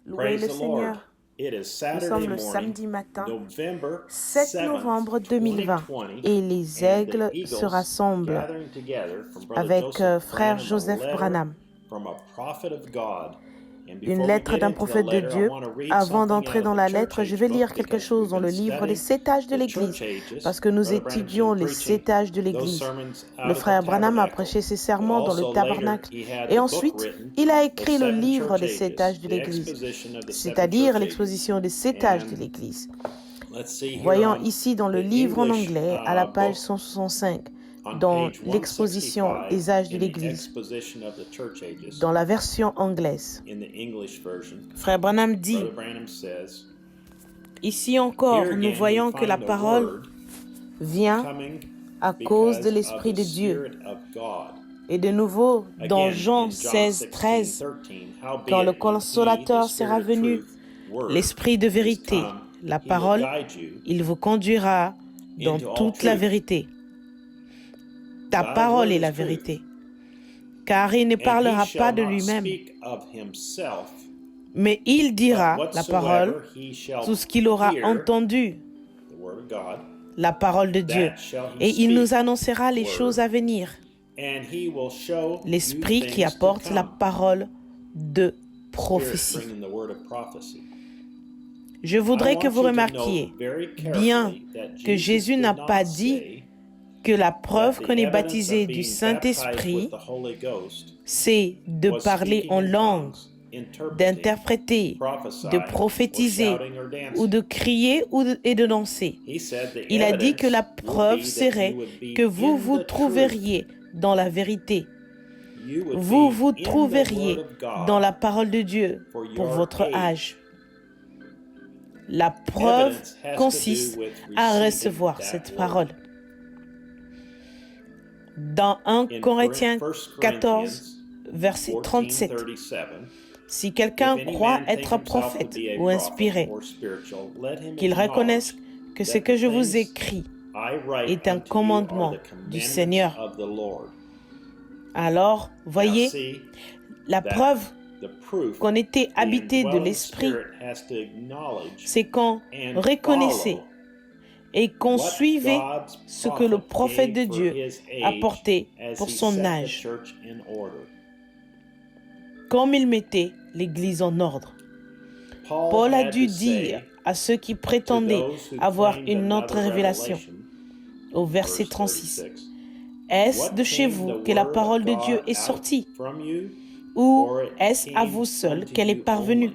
Louez le Seigneur. Nous sommes le samedi matin, 7 novembre 2020, et les aigles se rassemblent avec frère Joseph Branham. Une lettre d'un prophète de Dieu. Avant d'entrer dans la lettre, je vais lire quelque chose dans le livre Les 7 âges de l'Église, parce que nous étudions les 7 âges de l'Église. Le frère Branham a prêché ses sermons dans le tabernacle, et ensuite, il a écrit le livre des 7 âges de l'Église, c'est-à-dire l'exposition des 7 âges de l'Église. Voyons ici dans le livre en anglais, à la page 165, dans l'exposition des âges de l'Église, dans la version anglaise. Frère Branham dit, ici encore, nous voyons que la parole vient à cause de l'Esprit de Dieu. Et de nouveau, dans Jean 16, 13, quand le consolateur sera venu, l'Esprit de vérité, la parole, il vous conduira dans toute la vérité. Ta parole est la vérité, car il ne parlera pas de lui-même, mais il dira la parole, tout ce qu'il aura entendu, la parole de Dieu, et il nous annoncera les choses à venir. L'Esprit qui apporte la parole de prophétie. Je voudrais que vous remarquiez bien que Jésus n'a pas dit que la preuve qu'on est baptisé du Saint-Esprit, c'est de parler en langue, d'interpréter, de prophétiser, ou de crier et de danser. Il a dit que la preuve serait que vous vous trouveriez dans la vérité. Vous vous trouveriez dans la parole de Dieu pour votre âge. La preuve consiste à recevoir cette parole. Dans 1 Corinthiens 14, verset 37, si quelqu'un croit être prophète ou inspiré, qu'il reconnaisse que ce que je vous écris est un commandement du Seigneur. Alors, voyez, la preuve qu'on était habité de l'Esprit, c'est qu'on reconnaissait et qu'on suivait ce que le prophète de Dieu apportait pour son âge, comme il mettait l'Église en ordre. Paul a dû dire à ceux qui prétendaient avoir une autre révélation, au verset 36, « Est-ce de chez vous que la parole de Dieu est sortie, ou est-ce à vous seul qu'elle est parvenue ?»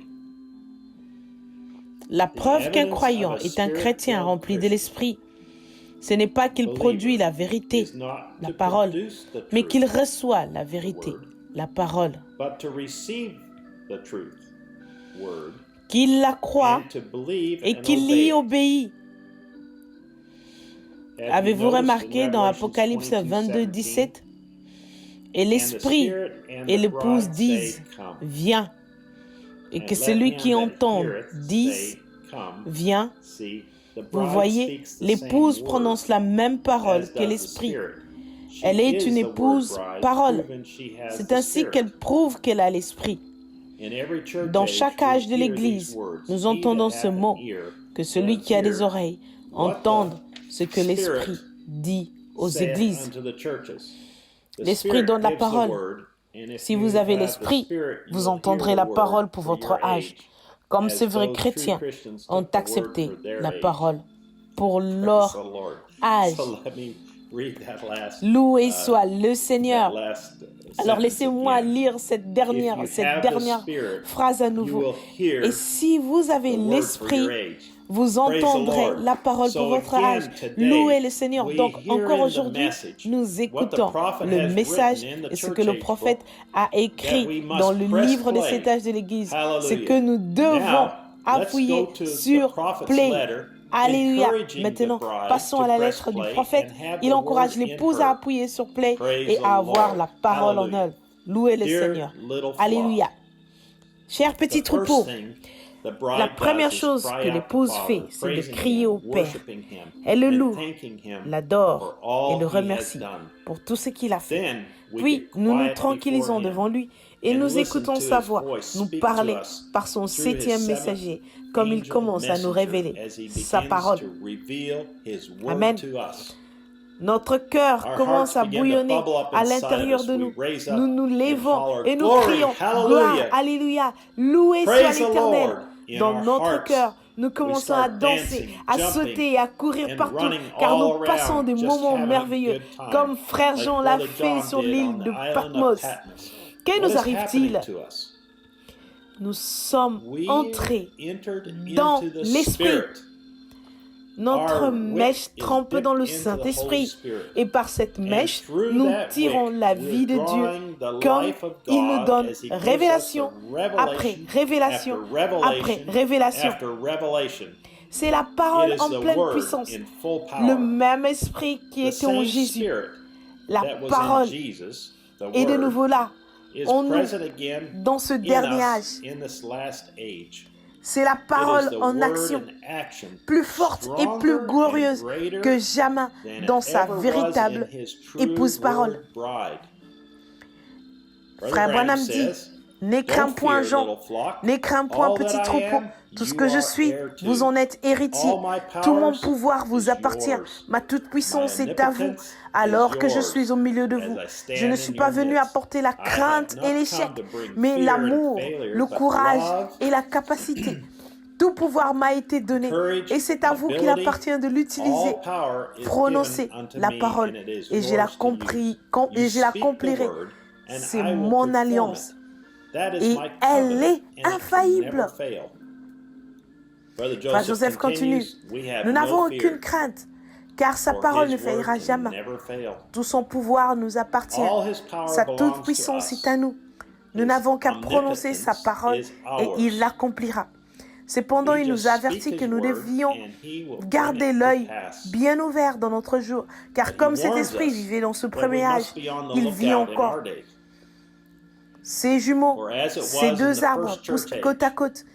La preuve qu'un croyant est un chrétien rempli de l'Esprit, ce n'est pas qu'il produit la vérité, la parole, mais qu'il reçoit la vérité, la parole, qu'il la croit et qu'il y obéit. Avez-vous remarqué dans Apocalypse 22, 17, « Et l'Esprit et l'épouse disent, viens. Et que celui qui entend dise, viens. » Vous voyez, l'épouse prononce la même parole que l'Esprit. Elle est une épouse parole. C'est ainsi qu'elle prouve qu'elle a l'Esprit. Dans chaque âge de l'Église, nous entendons ce mot, que celui qui a des oreilles entende ce que l'Esprit dit aux Églises. L'Esprit donne la parole. Si vous avez l'Esprit, vous entendrez la parole pour votre âge, comme ces vrais chrétiens ont accepté la parole pour leur âge. Loué soit le Seigneur. Alors laissez-moi lire cette dernière phrase à nouveau. Et si vous avez l'Esprit, vous entendrez la parole pour votre âge. Louez le Seigneur. Donc, encore aujourd'hui, nous écoutons le message et ce que le prophète a écrit dans le livre des 7 âges de l'Église. C'est que nous devons appuyer sur Play. Alléluia. Maintenant, passons à la lettre du prophète. Il encourage l'épouse à appuyer sur Play et à avoir la parole en œuvre. Louez le Seigneur. Alléluia. Cher petit troupeau, la première chose que l'épouse fait, c'est de crier au Père. Elle le loue, l'adore et le remercie pour tout ce qu'il a fait. Puis, nous nous tranquillisons devant lui et nous écoutons sa voix nous parler par son 7e messager, comme il commence à nous révéler sa parole. Amen. Notre cœur commence à bouillonner à l'intérieur de nous. Nous nous lèvons et nous crions « Gloire, Alléluia, loué soit l'Éternel ». Dans notre cœur, nous commençons à danser, à sauter et à courir partout, car nous passons des moments merveilleux, comme Frère Jean l'a fait sur l'île de Patmos. Que nous arrive-t-il? Nous sommes entrés dans l'Esprit. Notre mèche trempe dans le Saint-Esprit. Et par cette mèche, nous tirons la vie de Dieu comme il nous donne révélation après révélation après révélation. C'est la parole en pleine puissance. Le même esprit qui était en Jésus. La parole est de nouveau là, en nous, dans ce dernier âge. C'est la parole en action, plus forte et plus glorieuse que jamais dans sa véritable épouse-parole. Frère Branham dit, « Ne crains point Jean, ne crains point petit troupeau, tout ce que je suis, vous en êtes héritier. Tout mon pouvoir vous appartient, ma toute-puissance est à vous, alors que je suis au milieu de vous. Je ne suis pas venu apporter la crainte et l'échec, mais l'amour, le courage et la capacité. Tout pouvoir m'a été donné, et c'est à vous qu'il appartient de l'utiliser. Prononcez la parole, et je l'accomplirai. C'est mon alliance. Et elle est infaillible. Frère Joseph continue. Nous n'avons aucune crainte, car sa parole ne faillira jamais. Tout son pouvoir nous appartient. Sa toute-puissance est à nous. Nous n'avons qu'à prononcer sa parole et il l'accomplira. Cependant, il nous avertit que nous devions garder l'œil bien ouvert dans notre jour, car comme cet esprit vivait dans ce premier âge, il vit encore. Ces jumeaux, ces deux arbres poussent côte à côte.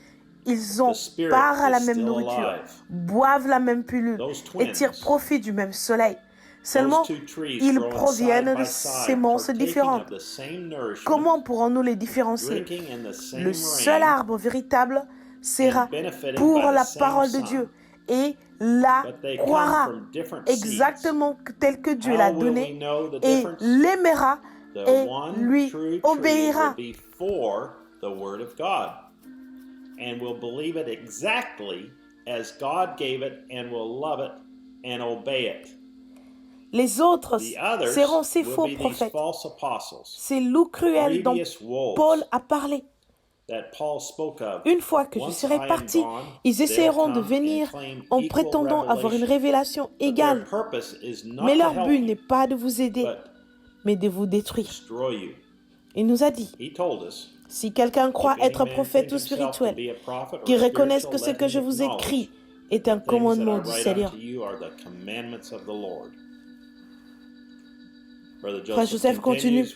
Ils ont part à la même nourriture, boivent la même pilule et tirent profit du même soleil. Seulement, ils proviennent de semences différentes. Comment pourrons-nous les différencier? Le seul arbre véritable sera pour la parole de Dieu et la croira exactement tel que Dieu l'a donné et l'aimera et lui obéira. And will believe it exactly as God gave it and will love it and obey it. Les autres seront ces faux prophètes, ces loups cruels dont Paul a parlé. Une fois que je serai parti, ils essaieront de venir en prétendant avoir une révélation égale. Mais leur but n'est pas de vous aider, mais de vous détruire. Il nous a dit, si quelqu'un croit être prophète ou spirituel, qu'il reconnaisse que ce que je vous écris est un commandement du Seigneur. Frère Joseph continue.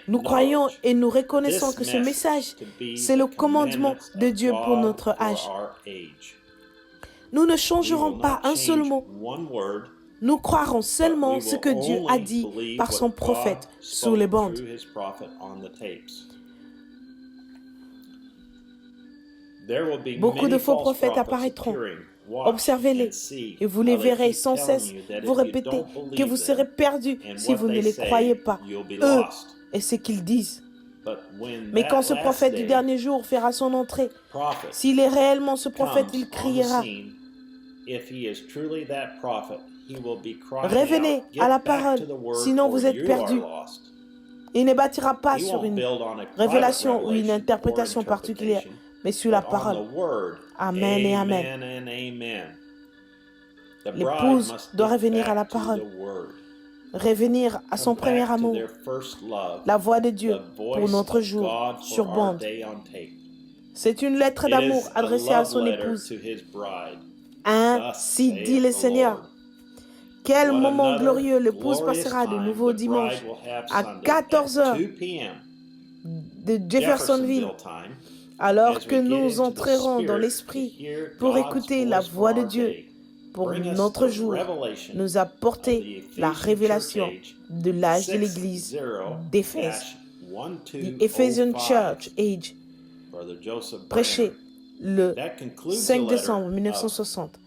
Nous croyons et nous reconnaissons que ce message, c'est le commandement de Dieu pour notre âge. Nous ne changerons pas un seul mot. Nous croirons seulement ce que Dieu a dit par son prophète sur les bandes. Beaucoup de faux prophètes apparaîtront. Observez-les et vous les verrez sans cesse vous répéter que vous serez perdus si vous ne les croyez pas, eux et ce qu'ils disent. Mais quand ce prophète du dernier jour fera son entrée, s'il est réellement ce prophète, il criera. Revenez à la parole, sinon vous êtes perdus. Il ne bâtira pas sur une révélation ou une interprétation particulière, mais sur la parole. Amen et amen. L'épouse doit revenir à la parole, revenir à son premier amour, la voix de Dieu pour notre jour sur bande. C'est une lettre d'amour adressée à son épouse. Ainsi dit le Seigneur. Quel moment glorieux l'épouse passera de nouveau dimanche à 14h de Jeffersonville, alors que nous entrerons dans l'esprit pour écouter la voix de Dieu pour notre jour, nous apporter la révélation de l'âge de l'Église d'Éphèse. The Ephesian Church Age, prêché le 5 décembre 1960,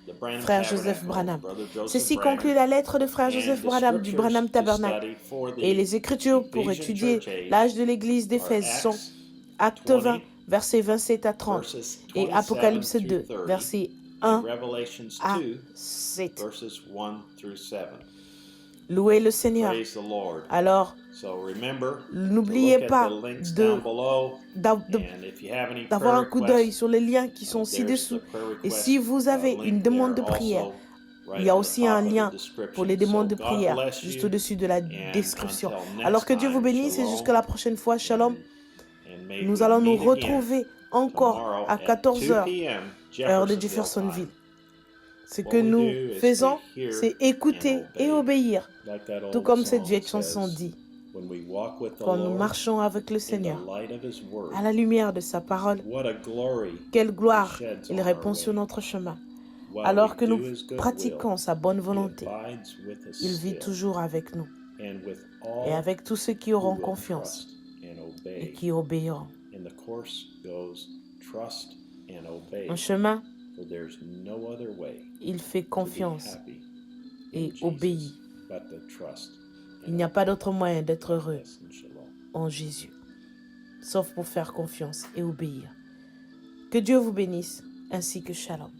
Frère Joseph Branham. Ceci conclut la lettre de Frère Joseph Branham du Branham Tabernacle. Et les Écritures pour étudier l'âge de l'Église d'Éphèse sont Acte 20, versets 27 à 30, et Apocalypse 2, versets 1 à 7. Louez le Seigneur. Alors, n'oubliez pas d'avoir un coup d'œil sur les liens qui sont ci-dessous. Et si vous avez une demande de prière, il y a aussi un lien pour les demandes de prière juste au-dessus de la description. Alors que Dieu vous bénisse et jusqu'à la prochaine fois, shalom. Nous allons nous retrouver encore à 14h, heure de Jeffersonville. Ce que nous faisons, c'est écouter et obéir, tout comme cette vieille chanson dit. Quand nous marchons avec le Seigneur, à la lumière de sa parole, quelle gloire il répond sur notre chemin. Alors que nous pratiquons sa bonne volonté, il vit toujours avec nous et avec tous ceux qui auront confiance et qui obéiront. En chemin, il fait confiance et obéit. Il n'y a pas d'autre moyen d'être heureux en Jésus, sauf pour faire confiance et obéir. Que Dieu vous bénisse, ainsi que shalom.